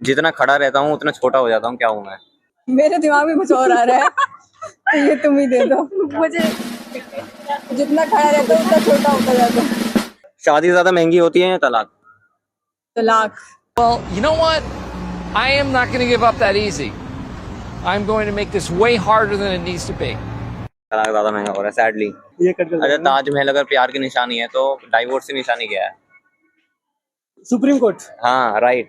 जितना खड़ा रहता हूँ उतना छोटा हो जाता हूँ, क्या हूँ मैं? मेरे दिमाग में कुछ और आ रहा है। तो ये तुम ही दे दो मुझे। जितना खड़ा रहता हूँ उतना छोटा होता जाता हूँ। शादी ज्यादा महंगी होती है या तलाक? तलाक। Well, you know what? I am not going to give up that easy. I'm going to make this way harder than it needs to be. तलाक ज्यादा महंगा हो रहा है सैडली। अच्छा, ताजमहल अगर प्यार की निशानी है तो डाइवोर्स की निशानी क्या है? Supreme court. हाँ, राइट।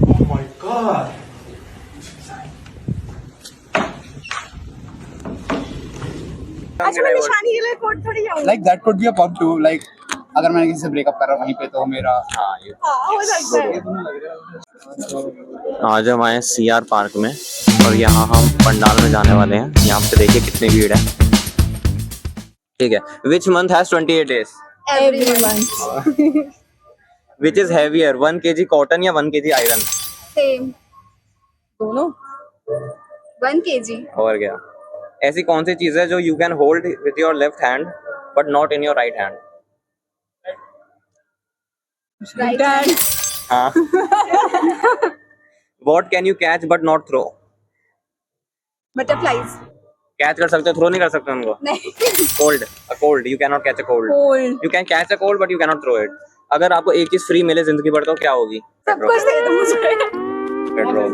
Oh my God. अच्छा, मैं निशानी के लिए कोर्ट थोड़ी जाऊंगी। Like that could be a pub too. Like अगर मैंने किसी से ब्रेकअप करा वहीं पे तो मेरा हाँ, ये हो सकता है। आज हम आए CR पार्क में और यहाँ हम पंडाल में जाने वाले हैं। यहाँ पे देखिए कितनी भीड़ है। ठीक है। Which month has 28 days? Every month. Which is heavier, 1 kg cotton या 1 kg iron? Same. दोनों 1 kg। और क्या? ऐसी कौन सी चीज है जो you can hold with your left hand but not in your right hand? Right hand. हाँ। What can you catch but not throw? Butterflies. Catch कर सकते हो, थ्रो नहीं कर सकते उनको। नहीं। Cold, a cold, you cannot catch a cold. Cold. You can catch a cold but you cannot throw it. अगर आपको एक चीज फ्री मिले जिंदगी भर तो क्या होगी? सब कुछ दे दो मुझे। पेट्रोल।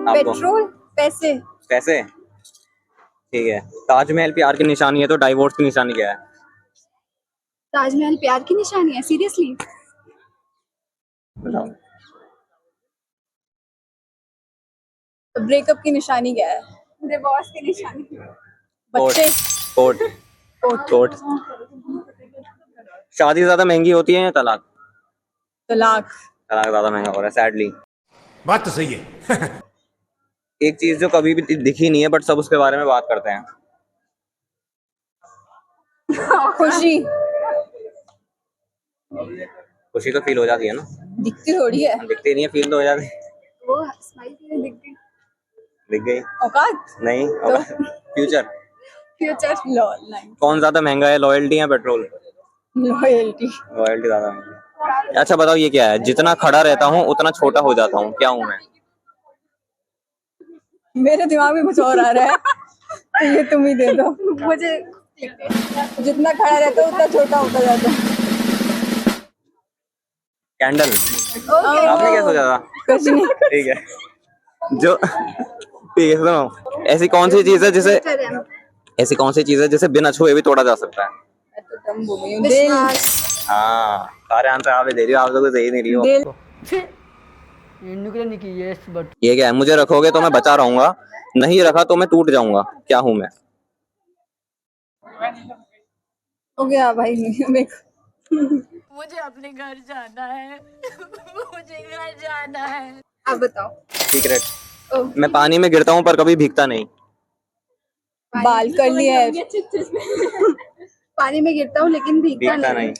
आपको पेट्रोल, पैसे। पैसे? ठीक है। ताजमहल प्यार की निशानी है तो डाइवोर्स की निशानी क्या है? ताजमहल प्यार की निशानी है, सीरियसली? बताओ। ब्रेकअप की निशानी क्या है? डिवोर्स की निशानी। बच्चे। कोर्ट। कोर्ट। शादी ज्यादा महंगी होती है या तलाक? तलाक। तलाक ज्यादा महंगा हो रहा है सैडली। बात तो सही है। एक चीज जो कभी भी दिखी नहीं है बट सब उसके बारे में बात करते हैं। खुशी। खुशी तो फील हो जाती है ना? दिखती थोड़ी है। दिखती नहीं है, फील तो हो जाती है। वो स्माइल दिख गई। दिख गई? औकात? नहीं, फ्यूचर। फ्यूचर। Lol line. कौन ज्यादा महंगा है, लॉयल्टी या पेट्रोल? लॉयल्टी। लॉयल्टी ज्यादा महंगी है। अच्छा बताओ, ये क्या है? जितना खड़ा रहता हूँ उतना छोटा हो जाता हूँ, क्या हूँ मैं? मेरे दिमाग में कुछ और आ रहा है। तो ये तुम ही दे दो मुझे। जितना खड़ा रहता हूँ उतना छोटा होता जाता है। कैंडल। आपने क्या सोचा था? कुछ नहीं। ठीक है। जो ठीक है, सुनो। ऐसी कौन सी चीज है जिसे बिना छुए भी तोड़ा जा सकता है? दिल। हाँ, सारे आंसर आप ही दे रही हो, आप लोग सही नहीं रही हो। ये क्या है? मुझे रखोगे तो मैं बचा रहूंगा, नहीं रखा तो मैं टूट जाऊंगा, क्या हूँ मैं? हो गया भाई। मुझे अपने घर जाना है। मुझे घर जाना है। आप बताओ। सीक्रेट। मैं पानी में गिरता हूँ पर कभी भीगता नहीं। बाल कर लिया है। पानी में गिरता हूँ लेकिन भीगता नहीं।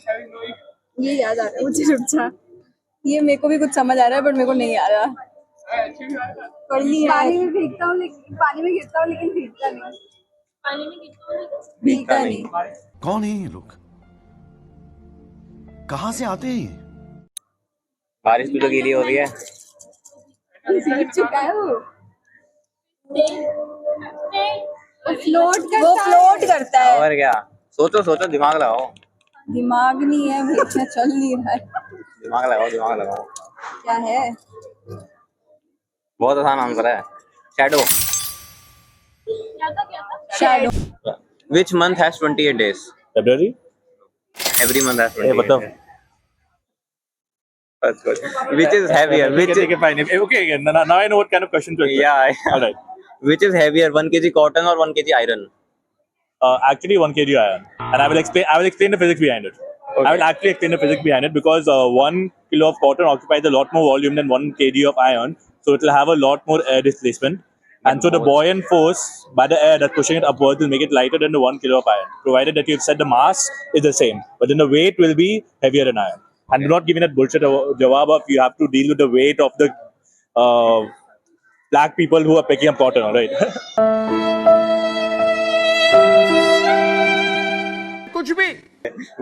ये याद आ रहा है मुझे, रुक जा। ये मेरे को भी कुछ समझ आ रहा है बट मेरे को नहीं आ रहा। पढ़ लिया है। पानी में भीगता हूँ लेकिन पानी में गिरता हूँ लेकिन भीगता नहीं। पानी में गिरता हूँ लेकिन भीगता नहीं। कौन है ये लोग? कहाँ से आते हैं ये? बारिश भी तो गीली हो रही है। भीग चुका है वो। फ्लोट करता है। और क्या? सोचो सोचो, दिमाग लगाओ। दिमाग नहीं है, भीगना चल नहीं रहा है। दिमाग लगाओ, दिमाग लगाओ। क्या है? बहुत आसान आंसर है, shadow. Shadow. Which month has 28 days? February? Every month has 28 मतलब days. That's good. Which is heavier? Okay, fine. Okay, again. Now I know what kind of question to expect. Yeah. All right. Which is heavier, 1 kg cotton or 1 kg iron? Actually, 1 kg iron, and I will explain the physics behind it. Okay. I will actually explain the physics behind it because 1 kilo of cotton occupies a lot more volume than 1 kg of iron, so it will have a lot more air displacement. And so the buoyant force by the air that's pushing it upwards will make it lighter than the 1 kilo of iron, provided that you've said the mass is the same, but then the weight will be heavier than iron. And do not give me that bullshit jawab of you have to deal with the weight of the black people who are picking up cotton, all right? कुछ भी।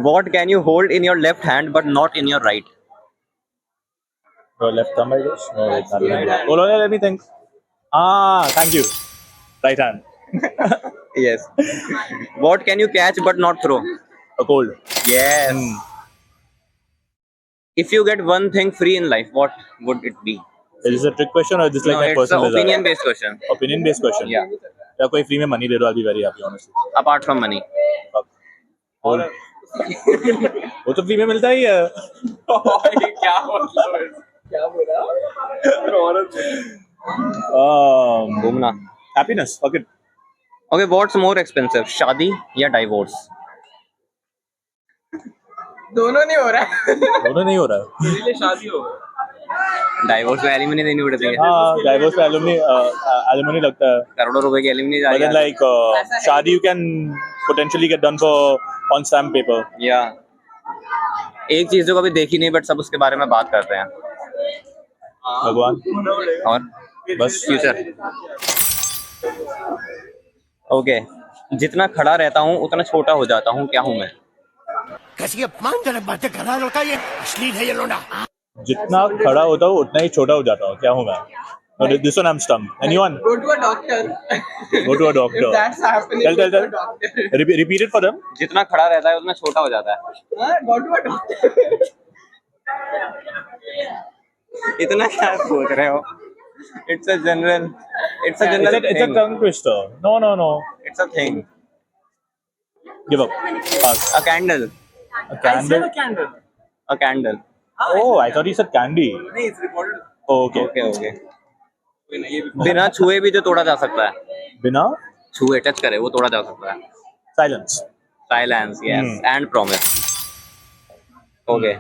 What can you hold in your left hand but not in your right? Left thumb, I guess. No, wait, not right. Hold on, let me think. Thank you. Right hand. Yes. What can you catch but not throw? A cold. Yes. If you get one thing free in life, what would it be? Is this a trick question or is this like No, my it's an personal desire? opinion-based question. Opinion-based question. Yeah. या कोई free में money दे दो, I'll be very happy, honestly. Apart from money. और वो तो free में मिलता ही है. घूमना. Happiness. Okay. Okay, what's more expensive, शादी या divorce? दोनों नहीं हो रहा है. Divorce में एलिमनी देनी पड़ती है. हाँ, divorce में alimony लगता है. करोड़ों रुपए की एलिमनी जा But रही then है. like शादी you can potentially get done for on stamp paper. या एक चीज जो कभी देखी नहीं बट सब उसके बारे में बात करते हैं. भगवान. और बस फ्यूचर. ओके. जितना खड़ा रहता हूँ उतना छोटा हो जाता हूँ. क्या हूँ मैं? कैसी अपमानजनक बातें कर रहा है लड़का, ये अश्लील है ये लोना. जितना खड़ा होता हूँ उतना ही छोटा हो जाता हूँ. क्या हूँ मैं? No, this one I'm stumped. Anyone? Go to a doctor. Go to a doctor. If that's happening, Tell. go to a doctor. Repeat it for them. जितना खड़ा रहता है उतना छोटा हो जाता है. Go to a doctor. इतना क्या सोच रहे हो? It's a general. It's a general It's a thing. tongue twister. No. It's a thing. Give up. Pass. A candle. A candle. A candle. Oh, I thought you said candy. Oh, okay. Okay. बिना छुए भी जो तोड़ा जा सकता है. बिना छुए टच करे वो तोड़ा जा सकता है. silence. Silence, yes, and promise. Okay.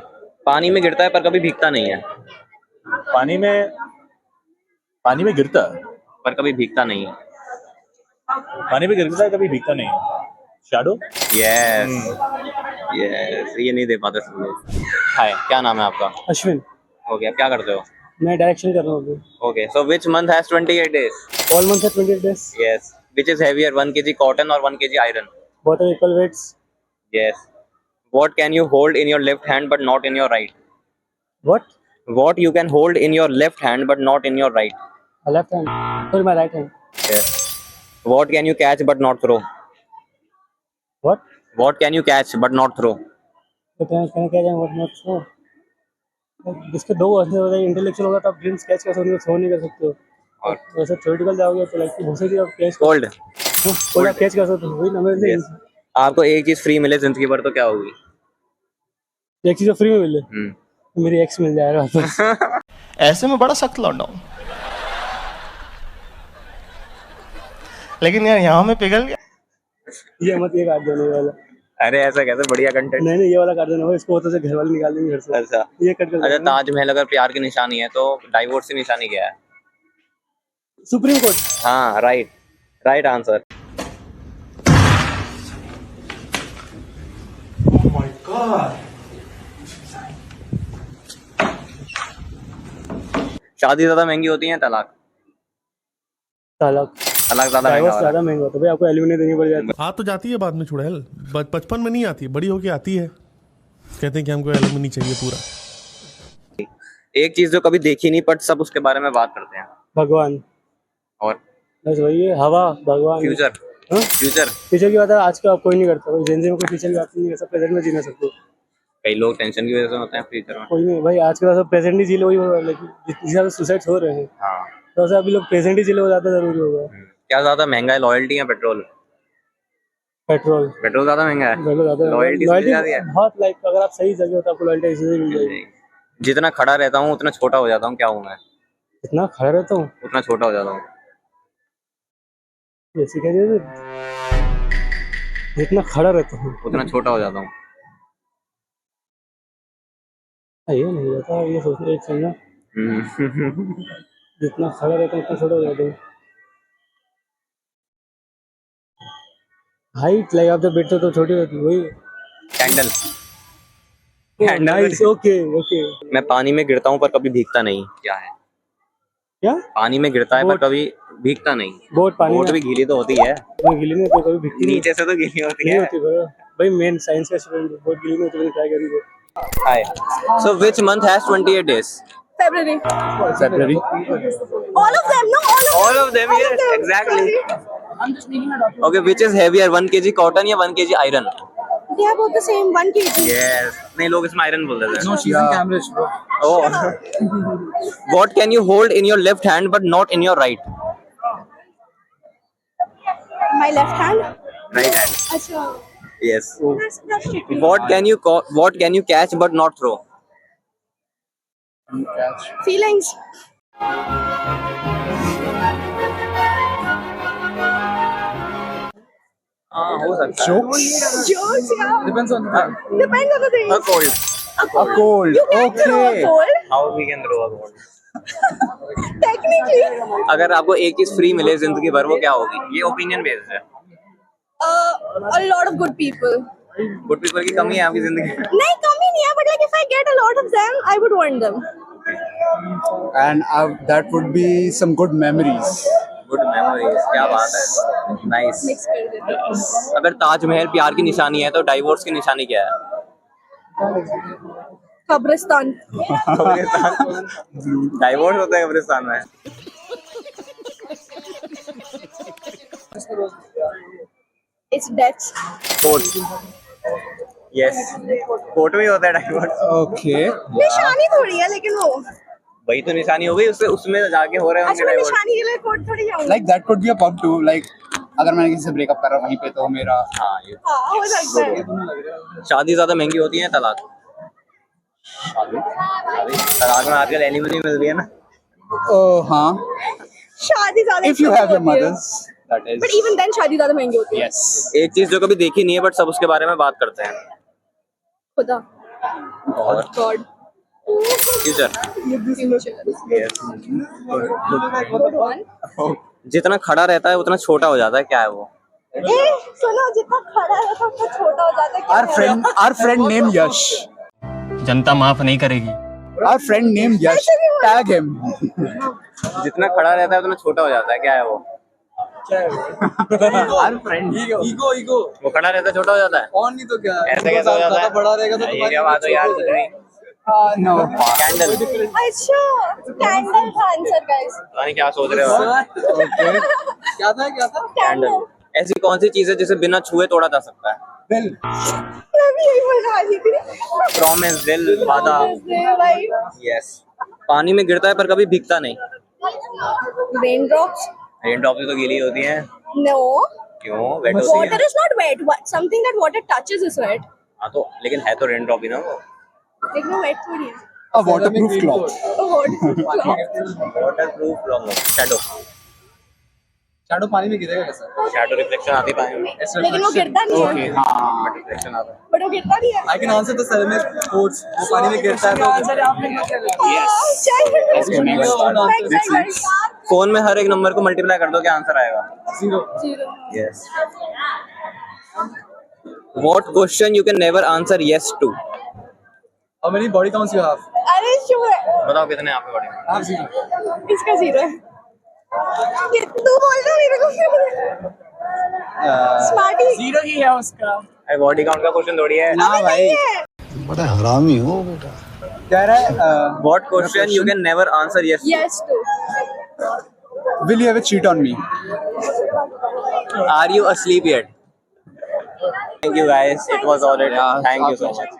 पानी में गिरता है पर कभी भीगता नहीं है. पानी में गिरता है. पर कभी भीगता नहीं है. पानी में गिरता है कभी भीगता नहीं है. Shadow. Yes. Yes. ये नहीं दे पाते सब लोग. हाय, क्या नाम है आपका? अश्विन. ओके, आप क्या करते हो? मैं डायरेक्शन कर रहा हूँ. Okay, so which month has 28 days? All months are 28 days. Yes. Which is heavier, 1 kg cotton or 1 kg iron? Both are equal weights. Yes. What can you hold in your left hand but not in your right? What? What you can hold in your left hand but not in your right? A left hand. Sorry, my right hand. Yes. What can you catch but not throw? What? What can you catch but not throw? तो कहना क्या जाए what not so? जिसके दो ऐसे होता है intellectual होगा तो आप ड्रीम्स कैच कर सकते हो, थ्रो नहीं कर सकते हो. और वैसे थ्योरेटिकल जाओगे तो लाइक हो सकती है आप कैच Cold. कोई आप कैच कर सकते हो. वही ना मैं Yes. आपको एक चीज फ्री मिले जिंदगी भर तो क्या होगी? एक चीज फ्री में मिले तो मेरी एक्स मिल जाएगा वापस. ऐसे में बड़ा सख्त लौंडा हूं, लेकिन यार यहाँ में पिघल गया. ये मत ये काट देने वाला. अरे ऐसा कैसे? बढ़िया कंटेंट. नहीं ये वाला काट देना भाई. इसको तो घर वाले निकाल देंगे घर से. अच्छा. ये कट कर. अच्छा, ताजमहल अगर प्यार की निशानी है तो डाइवोर्स की निशानी क्या है? Supreme court. हाँ, राइट आंसर. शादी ज्यादा महंगी होती है तलाक? तलाक ज्यादा महंगा डाइवोर्स वाला. ज्यादा महंगा होता है भाई. आपको एलिमिनेट देनी पड़ जाती है. आ तो जाती है बाद में चुड़ैल, बचपन में नहीं आती, बड़ी होके आती है. कहते हैं कि हमको एलिमिनी चाहिए पूरा. एक चीज जो कभी देखी नहीं बट सब उसके बारे में बात करते हैं. भगवान. और बस वही है. हवा. भगवान. फ्यूचर. हाँ? फ्यूचर की बात है. आज का आप कोई नहीं करता भाई. जेनजी में कोई फ्यूचर की बात नहीं है. सब प्रेजेंट में जीना सकते हो. कई लोग टेंशन की वजह से होते हैं फ्यूचर में. कोई नहीं भाई. आज का सब प्रेजेंट ही जी लो. वही लेकिन जितनी ज्यादा सुसाइड्स हो रहे हैं हाँ. तो ऐसा अभी लोग प्रेजेंट ही जी लो ज्यादा जरूरी होगा. क्या ज्यादा महंगा है, लॉयल्टी या पेट्रोल? पेट्रोल. पेट्रोल ज्यादा महंगा है. लॉयल्टी बहुत लाइक अगर आप सही जगह हो तो आपको लॉयल्टी इसी से मिल जाएगी. जितना खड़ा रहता हूँ उतना छोटा हो जाता हूँ. क्या हूँ मैं? इतना खड़ा रहता हूँ उतना छोटा हो जाता हूँ. जैसे कह रहे जितना खड़ा रहता हूँ उतना छोटा हो जाता हूँ. ये नहीं रहता. ये सोचने एक समझा. जितना खड़ा रहता हूँ उतना छोटा हो जाता हूँ. हाइट लाइक आप जब बैठते हो तो छोटी होती है. वही कैंडल. नाइस. ओके. मैं पानी में गिरता हूँ पर कभी भीगता नहीं. क्या है? क्या? पानी में गिरता है पर कभी भीगता नहीं. बोट. पानी बोट भी गीली तो होती है. गीली नहीं होती, कभी भीगती नहीं. नीचे से तो गीली होती नहीं है. होती भाई. मेन साइंस का स्टूडेंट. बोट गीली नहीं होती. मैंने ट्राई करी. Hi. So which month has 28 days? February. February. All of them, no? All of them, yes, exactly. Okay, which is heavier, 1 kg cotton या 1 kg iron? They are both the same, 1 kg. Yes. नहीं लोग इसमें iron बोल देते हैं. No, she's in Cambridge, bro. Oh. What can you hold in your left hand but not in your right? My left hand. Right hand. Acha. Yes. That's tricky. What can you catch but not throw? Feelings. हाँ हो सकता है. Jokes. Jokes, yeah. Depends on the time. Depends on the thing. A cold. A cold. You can throw a Okay. cold. How we can throw a cold? Technically. अगर आपको एक चीज free मिले जिंदगी भर वो क्या होगी? ये ओपिनियन बेस्ड है. A lot of good people. Good people की कमी है आपकी जिंदगी में. नहीं कमी नहीं है, but like if I get a lot of them, I would want them. And that would be some good memories. Good memories. क्या बात है. नाइस. Mix कर देते हैं. अगर ताजमहल प्यार की निशानी है तो डाइवोर्स की निशानी क्या है? कब्रिस्तान. डाइवोर्स होता है कब्रिस्तान में. It's death. Court. Yes. Court में होता है डाइवोर्स. Okay. निशानी थोड़ी है लेकिन वो. वही तो निशानी हो गई. उसमें जाके हो रहे अच्छा होंगे मैं डाइवोर्स. निशानी के लिए कोर्ट थोड़ी जाऊंगी. Like that could be a pub too. Like अगर मैंने किसी से ब्रेकअप करा वहीं पे तो मेरा हाँ ये. हाँ हो सकता है. शादी ज्यादा महंगी होती है तलाक. शादी तलाक में आजकल एलिमनी मिल रही है ना. हाँ. शादी ज्यादा. If you have your mothers, that is. But even then शादी ज्यादा महंगी होती है. Yes. एक चीज जो कभी देखी नहीं है बट सब उसके बारे में बात करते हैं. खुदा. और God. फ्यूचर. Good one. जितना खड़ा रहता है उतना छोटा हो जाता है. क्या है वो? सुनो जितना खड़ा है उतना छोटा हो जाता है. Our friend named Yash. जनता माफ नहीं करेगी. Our friend named Yash. Tag him. जितना खड़ा रहता है उतना छोटा हो जाता है. क्या है वो? Our friend. Ego. वो खड़ा रहता है छोटा हो जाता है. और नहीं तो क्या? ऐसे कैसे हो जाता है? बड़ा रहेगा तो ये क्या बात हो यार कुछ नहीं. No. कैंडल. अच्छा कैंडल था आंसर गाइस. पता नहीं क्या सोच रहे हो. Okay. क्या था? कैंडल. ऐसी कौन सी चीज है जिसे बिना छुए तोड़ा जा सकता है? Well. मैं भी यही बोल रही थी. प्रॉमिस. दिल. वादा. भाई. यस. पानी में गिरता है पर कभी भीगता नहीं. Rain drops. रेन ड्रॉप तो गीली होती है. नो. क्यों? वेट होती है. Water is not wet. Something that water touches is wet. हाँ तो लेकिन है तो रेन ड्रॉप ही ना वो. लेकिन वो wet थोड़ी है. A waterproof cloth. Waterproof cloth. Shadow. Shadow पानी में गिरेगा कैसे? शैडो रिफ्लेक्शन आती है पानी में. लेकिन वो गिरता नहीं है. Okay. हाँ. रिफ्लेक्शन आता है. बट वो गिरता नहीं है. I can answer the ceramic quotes. वो पानी में गिरता है तो. Yes. फोन में हर एक नंबर को मल्टीप्लाई कर दो क्या आंसर आएगा? 0. Yes. What question you can never answer yes to? How many body counts you have? अरे शुभ. बताओ कितने आपके बॉडी में? I have 0. इसका 0 है. ये तू बोल रहा मेरे को. स्मार्टी. 0 ही है उसका. अरे बॉडी काउंट का क्वेश्चन थोड़ी है. ना भाई. बड़ा हरामी हो बेटा. कह रहा है What question you can never answer yes to? Yes to. will you ever cheat on me? Are you asleep yet? Thank you guys. It was all it. Thank you so much.